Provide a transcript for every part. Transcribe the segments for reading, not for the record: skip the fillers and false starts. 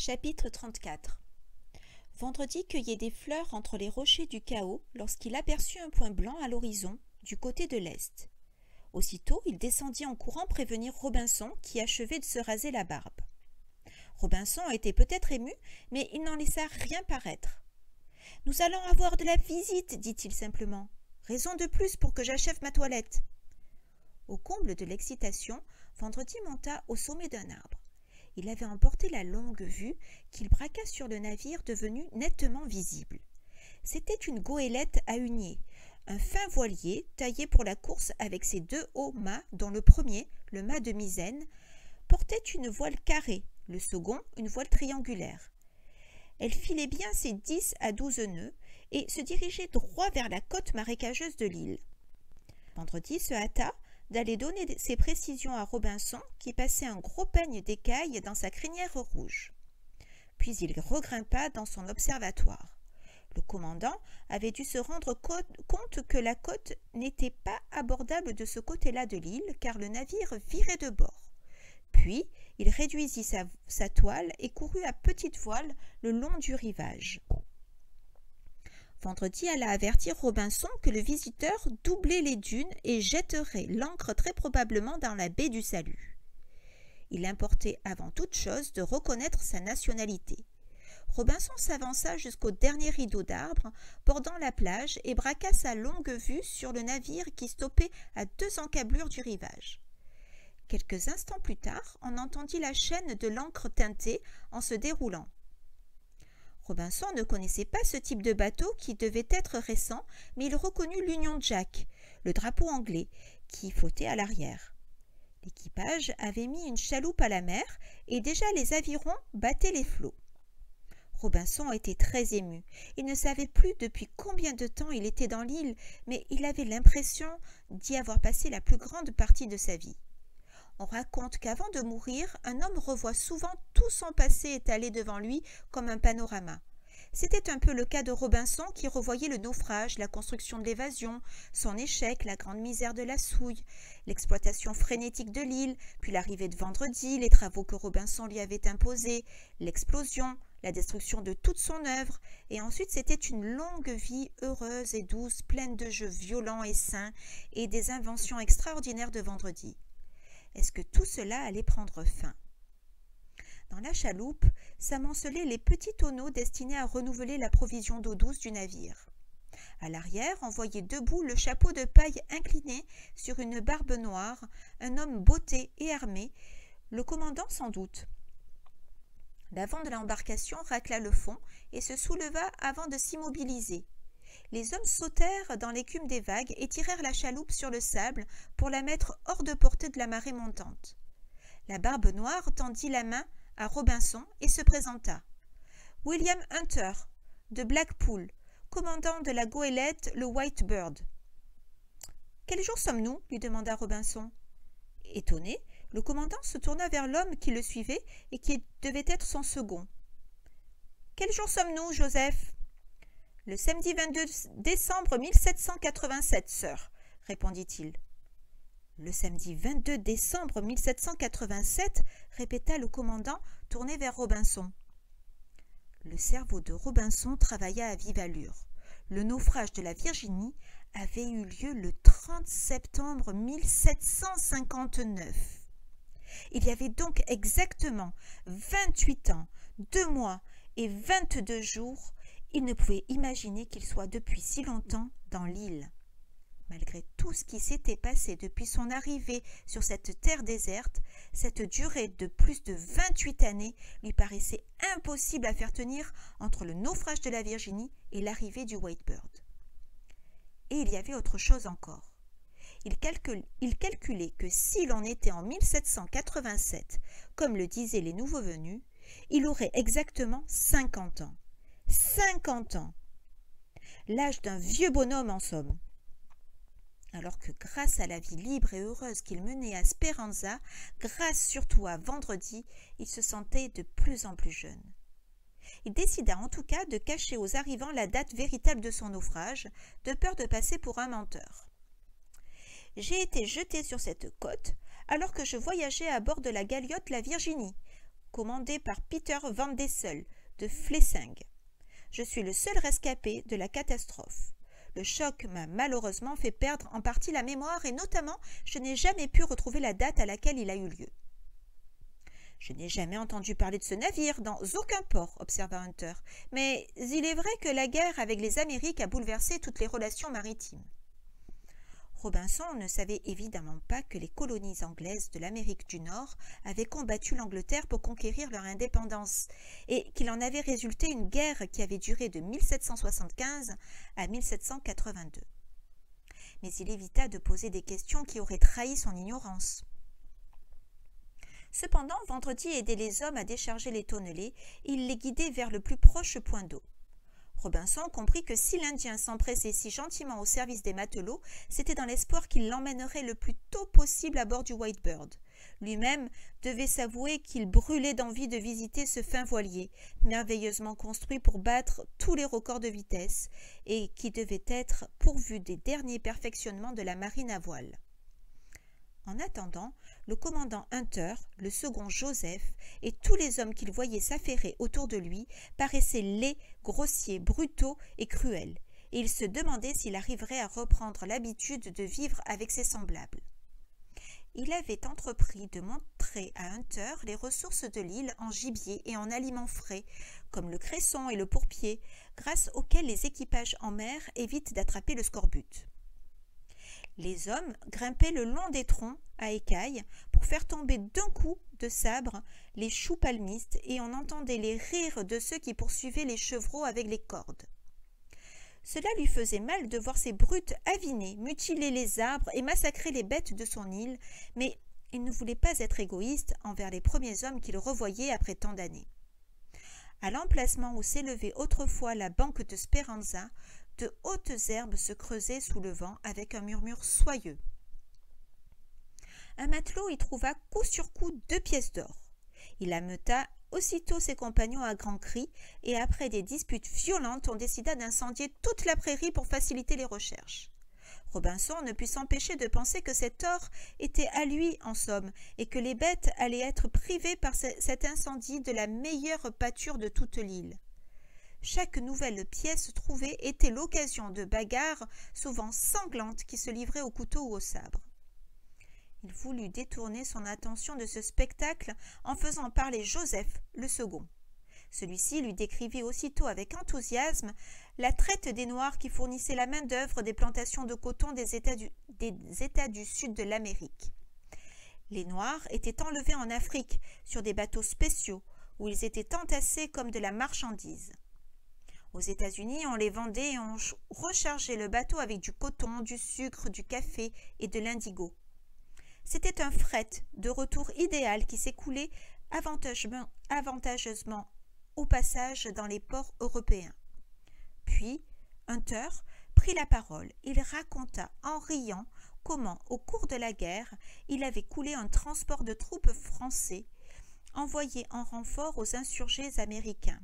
Chapitre 34. Vendredi cueillait des fleurs entre les rochers du chaos lorsqu'il aperçut un point blanc à l'horizon, du côté de l'est. Aussitôt, il descendit en courant prévenir Robinson, qui achevait de se raser la barbe. Robinson était peut-être ému, mais il n'en laissa rien paraître. « Nous allons avoir de la visite, dit-il simplement. Raison de plus pour que j'achève ma toilette. » Au comble de l'excitation, Vendredi monta au sommet d'un arbre. Il avait emporté la longue vue qu'il braqua sur le navire devenu nettement visible. C'était une goélette à huniers, un fin voilier taillé pour la course avec ses deux hauts mâts dont le premier, le mât de misaine, portait une voile carrée, le second une voile triangulaire. Elle filait bien ses 10 à 12 nœuds et se dirigeait droit vers la côte marécageuse de l'île. Vendredi se hâta d'aller donner ses précisions à Robinson qui passait un gros peigne d'écailles dans sa crinière rouge. Puis il regrimpa dans son observatoire. Le commandant avait dû se rendre compte que la côte n'était pas abordable de ce côté-là de l'île car le navire virait de bord. Puis il réduisit sa toile et courut à petite voile le long du rivage. Vendredi alla avertir Robinson que le visiteur doublait les dunes et jetterait l'ancre très probablement dans la baie du Salut. Il importait avant toute chose de reconnaître sa nationalité. Robinson s'avança jusqu'au dernier rideau d'arbres bordant la plage et braqua sa longue vue sur le navire qui stoppait à 2 encablures du rivage. Quelques instants plus tard, on entendit la chaîne de l'ancre tinter en se déroulant. Robinson ne connaissait pas ce type de bateau qui devait être récent, mais il reconnut l'Union Jack, le drapeau anglais, qui flottait à l'arrière. L'équipage avait mis une chaloupe à la mer et déjà les avirons battaient les flots. Robinson était très ému. Il ne savait plus depuis combien de temps il était dans l'île, mais il avait l'impression d'y avoir passé la plus grande partie de sa vie. On raconte qu'avant de mourir, un homme revoit souvent tout son passé étalé devant lui comme un panorama. C'était un peu le cas de Robinson qui revoyait le naufrage, la construction de l'évasion, son échec, la grande misère de la souille, l'exploitation frénétique de l'île, puis l'arrivée de Vendredi, les travaux que Robinson lui avait imposés, l'explosion, la destruction de toute son œuvre, et ensuite c'était une longue vie heureuse et douce, pleine de jeux violents et sains, et des inventions extraordinaires de Vendredi. Est-ce que tout cela allait prendre fin? Dans la chaloupe s'amoncelaient les petits tonneaux destinés à renouveler la provision d'eau douce du navire. À l'arrière, on voyait debout le chapeau de paille incliné sur une barbe noire, un homme botté et armé, le commandant sans doute. L'avant de l'embarcation racla le fond et se souleva avant de s'immobiliser. Les hommes sautèrent dans l'écume des vagues et tirèrent la chaloupe sur le sable pour la mettre hors de portée de la marée montante. La barbe noire tendit la main à Robinson et se présenta. « William Hunter, de Blackpool, commandant de la goélette le White Bird. »« Quel jour sommes-nous » lui demanda Robinson. Étonné, le commandant se tourna vers l'homme qui le suivait et qui devait être son second. « Quel jour sommes-nous, Joseph ?»« Le samedi 22 décembre 1787, sir, » répondit-il. « Le samedi 22 décembre 1787 » répéta le commandant, tourné vers Robinson. Le cerveau de Robinson travailla à vive allure. Le naufrage de la Virginie avait eu lieu le 30 septembre 1759. Il y avait donc exactement 28 ans, 2 mois et 22 jours. Il ne pouvait imaginer qu'il soit depuis si longtemps dans l'île. Malgré tout ce qui s'était passé depuis son arrivée sur cette terre déserte, cette durée de plus de 28 années lui paraissait impossible à faire tenir entre le naufrage de la Virginie et l'arrivée du White Bird. Et il y avait autre chose encore. Il calculait que si l'on était en 1787, comme le disaient les nouveaux venus, il aurait exactement 50 ans. 50 ans! L'âge d'un vieux bonhomme en somme. Alors que grâce à la vie libre et heureuse qu'il menait à Speranza, grâce surtout à Vendredi, il se sentait de plus en plus jeune. Il décida en tout cas de cacher aux arrivants la date véritable de son naufrage, de peur de passer pour un menteur. « J'ai été jeté sur cette côte alors que je voyageais à bord de la galiote la Virginie. commandé par Peter Van Dessel de Flessingue. Je suis le seul rescapé de la catastrophe. Le choc m'a malheureusement fait perdre en partie la mémoire et notamment, je n'ai jamais pu retrouver la date à laquelle il a eu lieu. Je n'ai jamais entendu parler de ce navire dans aucun port, observa Hunter, mais il est vrai que la guerre avec les Amériques a bouleversé toutes les relations maritimes. Robinson ne savait évidemment pas que les colonies anglaises de l'Amérique du Nord avaient combattu l'Angleterre pour conquérir leur indépendance et qu'il en avait résulté une guerre qui avait duré de 1775 à 1782. Mais il évita de poser des questions qui auraient trahi son ignorance. Cependant, Vendredi aidait les hommes à décharger les tonnelés et il les guidait vers le plus proche point d'eau. Robinson comprit que si l'Indien s'empressait si gentiment au service des matelots, c'était dans l'espoir qu'il l'emmènerait le plus tôt possible à bord du Whitebird. Lui-même devait s'avouer qu'il brûlait d'envie de visiter ce fin voilier, merveilleusement construit pour battre tous les records de vitesse, et qui devait être pourvu des derniers perfectionnements de la marine à voile. En attendant, le commandant Hunter, le second Joseph et tous les hommes qu'il voyait s'affairer autour de lui paraissaient laids, grossiers, brutaux et cruels, et il se demandait s'il arriverait à reprendre l'habitude de vivre avec ses semblables. Il avait entrepris de montrer à Hunter les ressources de l'île en gibier et en aliments frais, comme le cresson et le pourpier, grâce auxquels les équipages en mer évitent d'attraper le scorbut. Les hommes grimpaient le long des troncs à écailles pour faire tomber d'un coup de sabre les choux palmistes et on entendait les rires de ceux qui poursuivaient les chevreaux avec les cordes. Cela lui faisait mal de voir ces brutes aviner, mutiler les arbres et massacrer les bêtes de son île, mais il ne voulait pas être égoïste envers les premiers hommes qu'il revoyait après tant d'années. À l'emplacement où s'élevait autrefois la banque de Speranza, de hautes herbes se creusaient sous le vent avec un murmure soyeux. Un matelot y trouva coup sur coup 2 pièces d'or. Il ameuta aussitôt ses compagnons à grands cris et après des disputes violentes, on décida d'incendier toute la prairie pour faciliter les recherches. Robinson ne put s'empêcher de penser que cet or était à lui en somme et que les bêtes allaient être privées par cet incendie de la meilleure pâture de toute l'île. Chaque nouvelle pièce trouvée était l'occasion de bagarres, souvent sanglantes, qui se livraient au couteau ou au sabre. Il voulut détourner son attention de ce spectacle en faisant parler Joseph, le second. Celui-ci lui décrivit aussitôt avec enthousiasme la traite des Noirs qui fournissaient la main-d'œuvre des plantations de coton des États du sud de l'Amérique. Les Noirs étaient enlevés en Afrique sur des bateaux spéciaux où ils étaient entassés comme de la marchandise. Aux États-Unis, on les vendait et on rechargeait le bateau avec du coton, du sucre, du café et de l'indigo. C'était un fret de retour idéal qui s'écoulait avantageusement au passage dans les ports européens. Puis, Hunter prit la parole. Il raconta en riant comment, au cours de la guerre, il avait coulé un transport de troupes français envoyé en renfort aux insurgés américains.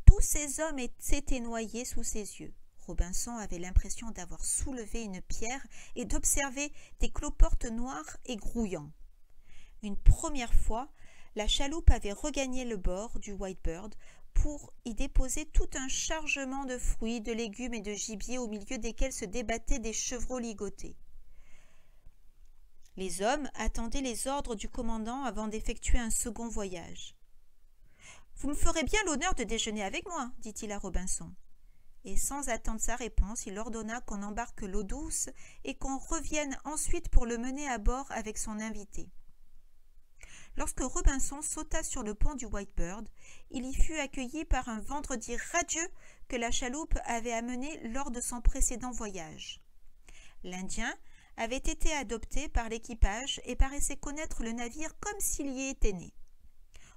Tous ces hommes s'étaient noyés sous ses yeux. Robinson avait l'impression d'avoir soulevé une pierre et d'observer des cloportes noirs et grouillants. Une première fois, la chaloupe avait regagné le bord du Whitebird pour y déposer tout un chargement de fruits, de légumes et de gibier au milieu desquels se débattaient des chevreaux ligotés. Les hommes attendaient les ordres du commandant avant d'effectuer un second voyage. « Vous me ferez bien l'honneur de déjeuner avec moi, dit-il à Robinson. Et sans attendre sa réponse, il ordonna qu'on embarque l'eau douce et qu'on revienne ensuite pour le mener à bord avec son invité. Lorsque Robinson sauta sur le pont du Whitebird, il y fut accueilli par un vendredi radieux que la chaloupe avait amené lors de son précédent voyage. L'Indien avait été adopté par l'équipage et paraissait connaître le navire comme s'il y était né.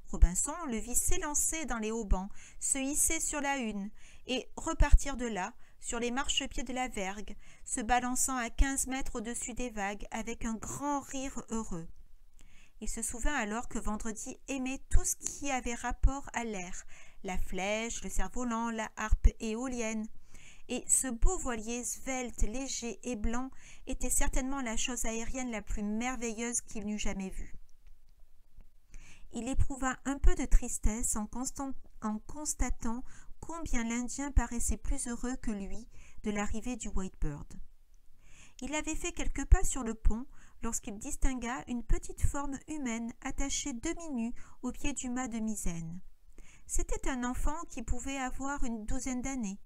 Robinson le vit s'élancer dans les haubans, se hisser sur la hune et repartir de là, sur les marchepieds de la vergue, se balançant à 15 mètres au-dessus des vagues avec un grand rire heureux. Il se souvint alors que Vendredi aimait tout ce qui avait rapport à l'air, la flèche, le cerf-volant, la harpe éolienne. Et ce beau voilier svelte, léger et blanc était certainement la chose aérienne la plus merveilleuse qu'il n'eût jamais vue. Il éprouva un peu de tristesse en constatant combien l'Indien paraissait plus heureux que lui de l'arrivée du Whitebird. Il avait fait quelques pas sur le pont lorsqu'il distingua une petite forme humaine attachée demi-nue au pied du mât de misaine. C'était un enfant qui pouvait avoir une douzaine d'années.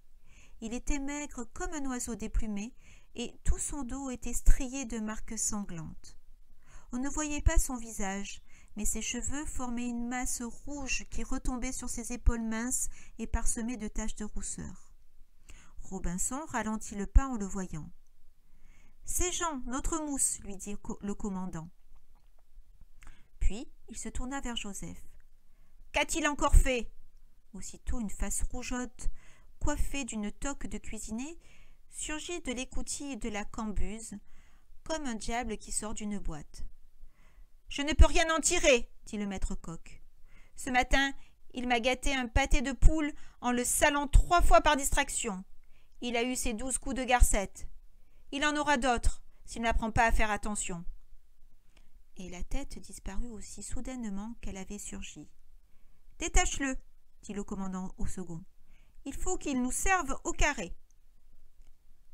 Il était maigre comme un oiseau déplumé et tout son dos était strié de marques sanglantes. On ne voyait pas son visage, mais ses cheveux formaient une masse rouge qui retombait sur ses épaules minces et parsemées de taches de rousseur. Robinson ralentit le pas en le voyant. « C'est Jean, notre mousse, lui dit le commandant. Puis il se tourna vers Joseph. « Qu'a-t-il encore fait ?» Aussitôt une face rougeotte, coiffée d'une toque de cuisinier, surgit de l'écoutille de la cambuse, comme un diable qui sort d'une boîte. « Je ne peux rien en tirer, dit le maître coq. Ce matin, il m'a gâté un pâté de poule en le salant 3 fois par distraction. Il a eu ses 12 coups de garcette. Il en aura d'autres, s'il n'apprend pas à faire attention. » Et la tête disparut aussi soudainement qu'elle avait surgi. « Détache-le, dit le commandant au second. Il faut qu'il nous serve au carré. »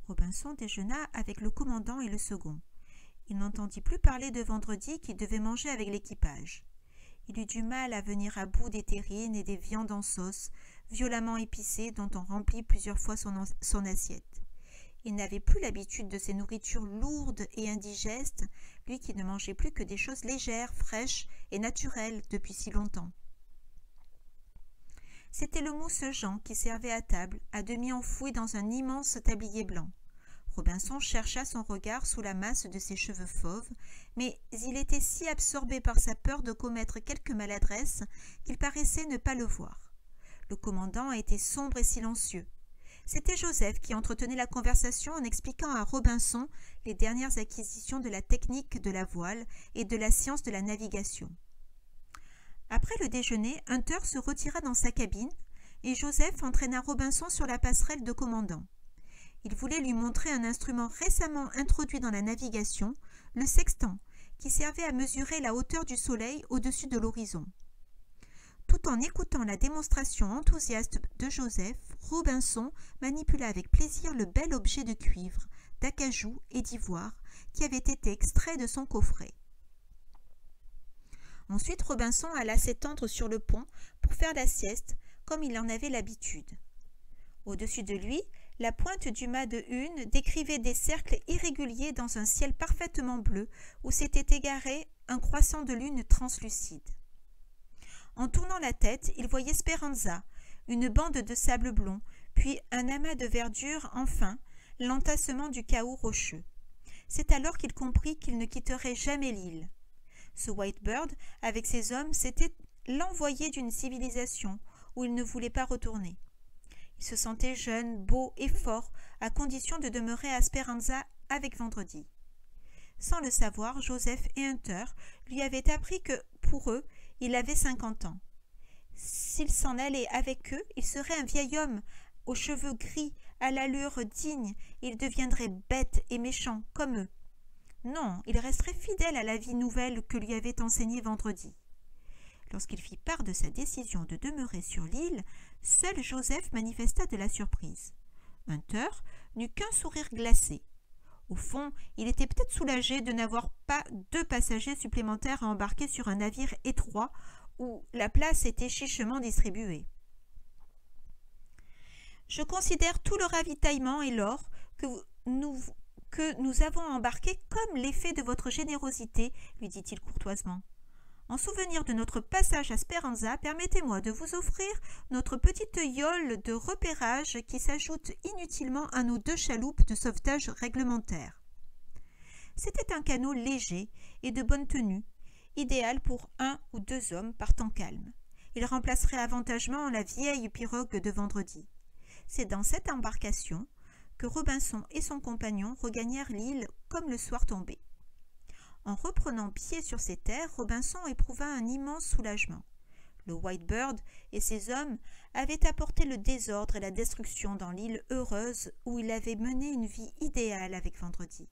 Robinson déjeuna avec le commandant et le second. Il n'entendit plus parler de Vendredi qui devait manger avec l'équipage. Il eut du mal à venir à bout des terrines et des viandes en sauce, violemment épicées, dont on remplit plusieurs fois son assiette. Il n'avait plus l'habitude de ces nourritures lourdes et indigestes, lui qui ne mangeait plus que des choses légères, fraîches et naturelles depuis si longtemps. C'était le mousse Jean qui servait à table, à demi enfoui dans un immense tablier blanc. Robinson chercha son regard sous la masse de ses cheveux fauves, mais il était si absorbé par sa peur de commettre quelque maladresse qu'il paraissait ne pas le voir. Le commandant était sombre et silencieux. C'était Joseph qui entretenait la conversation en expliquant à Robinson les dernières acquisitions de la technique de la voile et de la science de la navigation. Après le déjeuner, Hunter se retira dans sa cabine et Joseph entraîna Robinson sur la passerelle de commandant. Il voulait lui montrer un instrument récemment introduit dans la navigation, le sextant, qui servait à mesurer la hauteur du soleil au-dessus de l'horizon. Tout en écoutant la démonstration enthousiaste de Joseph, Robinson manipula avec plaisir le bel objet de cuivre, d'acajou et d'ivoire qui avait été extrait de son coffret. Ensuite, Robinson alla s'étendre sur le pont pour faire la sieste, comme il en avait l'habitude. Au-dessus de lui, la pointe du mât de hune décrivait des cercles irréguliers dans un ciel parfaitement bleu où s'était égaré un croissant de lune translucide. En tournant la tête, il voyait Speranza, une bande de sable blond, puis un amas de verdure, enfin, l'entassement du chaos rocheux. C'est alors qu'il comprit qu'il ne quitterait jamais l'île. Ce Whitebird, avec ses hommes, c'était l'envoyé d'une civilisation où il ne voulait pas retourner. Il se sentait jeune, beau et fort, à condition de demeurer à Speranza avec Vendredi. Sans le savoir, Joseph et Hunter lui avaient appris que, pour eux, il avait 50 ans. S'il s'en allait avec eux, il serait un vieil homme, aux cheveux gris, à l'allure digne, il deviendrait bête et méchant, comme eux. Non, il resterait fidèle à la vie nouvelle que lui avait enseignée Vendredi. Lorsqu'il fit part de sa décision de demeurer sur l'île, seul Joseph manifesta de la surprise. Hunter n'eut qu'un sourire glacé. Au fond, il était peut-être soulagé de n'avoir pas 2 passagers supplémentaires à embarquer sur un navire étroit où la place était chichement distribuée. « Je considère tout le ravitaillement et l'or que nous avons embarqué comme l'effet de votre générosité, lui dit-il courtoisement. En souvenir de notre passage à Speranza, permettez-moi de vous offrir notre petite yole de repérage qui s'ajoute inutilement à nos 2 chaloupes de sauvetage réglementaires. » C'était un canot léger et de bonne tenue, idéal pour 1 ou 2 hommes par temps calme. Il remplacerait avantagement la vieille pirogue de Vendredi. C'est dans cette embarcation que Robinson et son compagnon regagnèrent l'île comme le soir tombé. En reprenant pied sur ces terres, Robinson éprouva un immense soulagement. Le Whitebird et ses hommes avaient apporté le désordre et la destruction dans l'île heureuse où il avait mené une vie idéale avec Vendredi.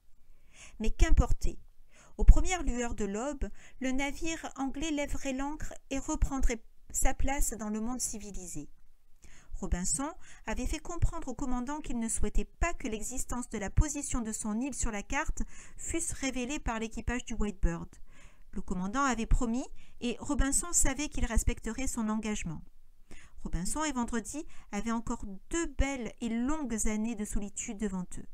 Mais qu'importait! Aux premières lueurs de l'aube, le navire anglais lèverait l'ancre et reprendrait sa place dans le monde civilisé. Robinson avait fait comprendre au commandant qu'il ne souhaitait pas que l'existence de la position de son île sur la carte fût révélée par l'équipage du Whitebird. Le commandant avait promis et Robinson savait qu'il respecterait son engagement. Robinson et Vendredi avaient encore 2 belles et longues années de solitude devant eux.